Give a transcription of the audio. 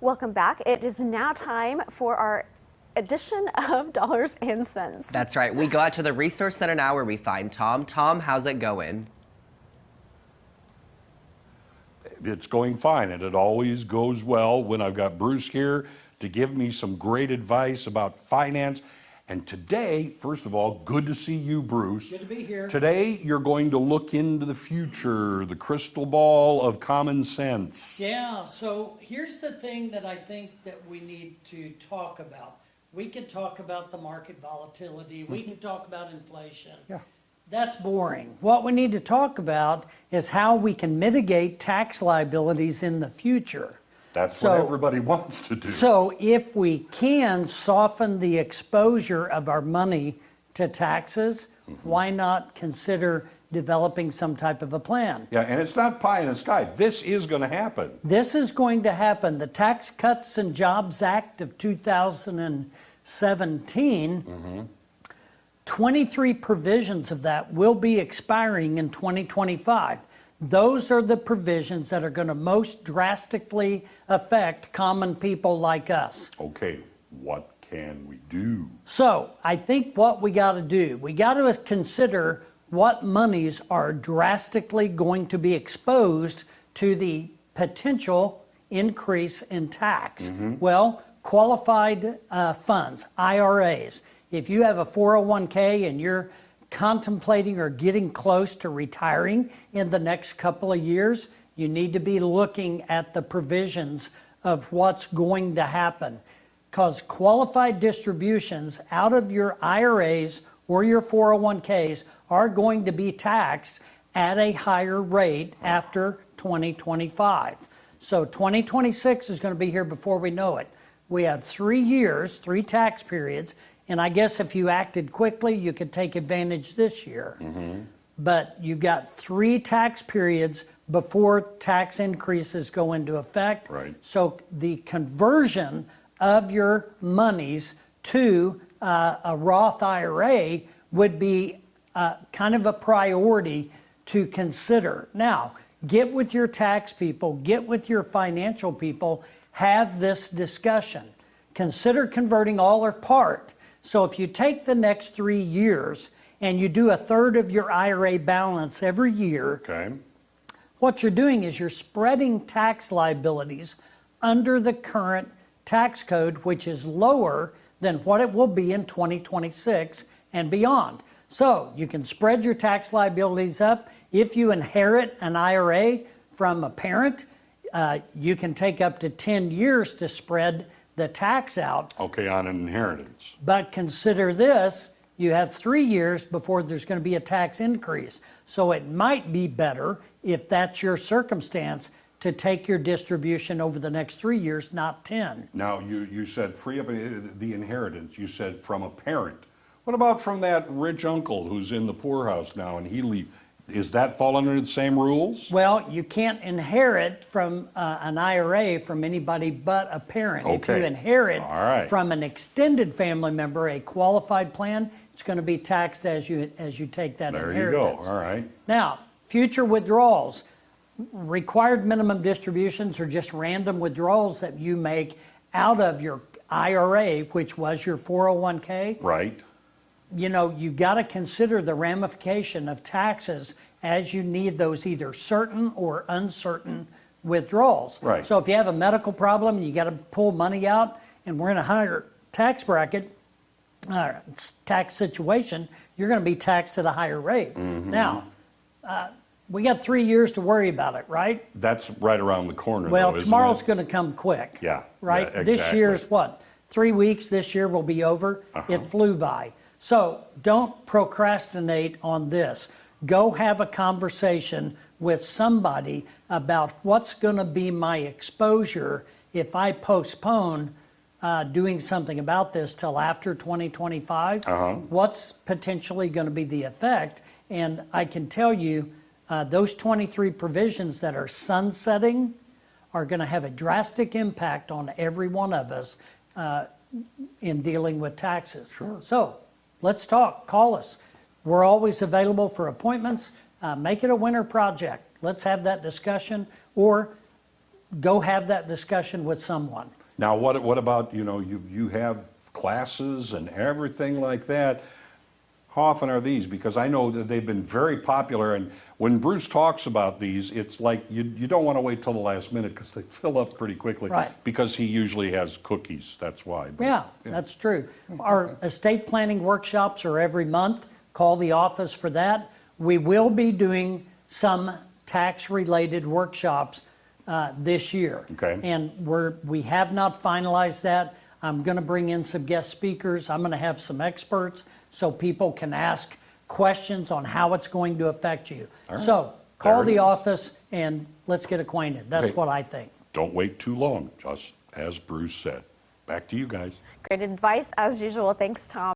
Welcome back. It is now time for our edition of Dollars and Cents. That's right. We go out to the Resource Center now where we find Tom. Tom, how's it going? It's going fine, and it always goes well when I've got Bruce here to give me some great advice about finance. And today, first of all, good to see you, Bruce. Good to be here. Today, you're going to look into the future, the crystal ball of common sense. Yeah, so here's the thing that I think that we need to talk about. We could talk about the market volatility. We could talk about inflation. Yeah. That's boring. What we need to talk about is how we can mitigate tax liabilities in the future. That's what everybody wants to do. So if we can soften the exposure of our money to taxes, why not consider developing some type of a plan? Yeah, and it's not pie in the sky. This is going to happen. This is going to happen. The Tax Cuts and Jobs Act of 2017, 23 provisions of that will be expiring in 2025. Those are the provisions that are going to most drastically affect common people like us. Okay, what can we do? So I think what we got to do, we got to consider what monies are drastically going to be exposed to the potential increase in tax. Well, qualified funds, IRAs. If you have a 401k and you're contemplating or getting close to retiring in the next couple of years, you need to be looking at the provisions of what's going to happen. Because qualified distributions out of your IRAs or your 401ks are going to be taxed at a higher rate after 2025. So 2026 is going to be here before we know it. We have 3 years, 3 tax periods. And I guess if you acted quickly, you could take advantage this year. But you've got 3 tax periods before tax increases go into effect. Right. So the conversion of your monies to a Roth IRA would be kind of a priority to consider. Now, get with your tax people, get with your financial people, have this discussion. Consider converting all or part. So if you take the next 3 years and you do a third of your IRA balance every year, what you're doing is you're spreading tax liabilities under the current tax code, which is lower than what it will be in 2026 and beyond. So you can spread your tax liabilities up. If you inherit an IRA from a parent, you can take up to 10 years to spread the tax out. Okay, on an inheritance. But consider this, you have 3 years before there's going to be a tax increase. So it might be better, if that's your circumstance, to take your distribution over the next 3 years, not 10. Now, you said free up the inheritance. You said from a parent. What about from that rich uncle who's in the poorhouse now and he leaves? Is that fall under the same rules? Well, you can't inherit from an IRA from anybody but a parent. Okay. If you inherit from an extended family member, a qualified plan, it's going to be taxed as you take that inheritance. There you go. All right. Now, future withdrawals. Required minimum distributions are just random withdrawals that you make out of your IRA, which was your 401k. Right. You know, you got to consider the ramification of taxes as you need those either certain or uncertain withdrawals. Right. So if you have a medical problem and you got to pull money out and we're in a higher tax bracket, tax situation, you're going to be taxed at a higher rate. Now, we got 3 years to worry about it, right? That's right around the corner, Well, though, isn't tomorrow's it? going to come quick. Yeah. Right? Yeah, This exactly. year's what? 3 weeks this year will be over. It flew by. So don't procrastinate on this. Go have a conversation with somebody about what's going to be my exposure if I postpone doing something about this till after 2025. What's potentially going to be the effect? And I can tell you those 23 provisions that are sunsetting are going to have a drastic impact on every one of us in dealing with taxes. Sure. So let's talk. Call us. We're always available for appointments. Make it a winter project. Let's have that discussion. Or go have that discussion with someone. Now, what about, you have classes and everything like that. How often are these? Because I know that they've been very popular, and when Bruce talks about these, it's like you don't want to wait till the last minute because they fill up pretty quickly. Right. Because he usually has cookies, that's why. But, Yeah, that's true. Our estate planning workshops are every month. Call the office for that. We will be doing some tax-related workshops this year. Okay. And we have not finalized that. I'm going to bring in some guest speakers. I'm going to have some experts so people can ask questions on how it's going to affect you. All right. So call There it the is. office and let's get acquainted. That's Okay. what I think. Don't wait too long, just as Bruce said. Back to you guys. Great advice as usual. Thanks, Tom.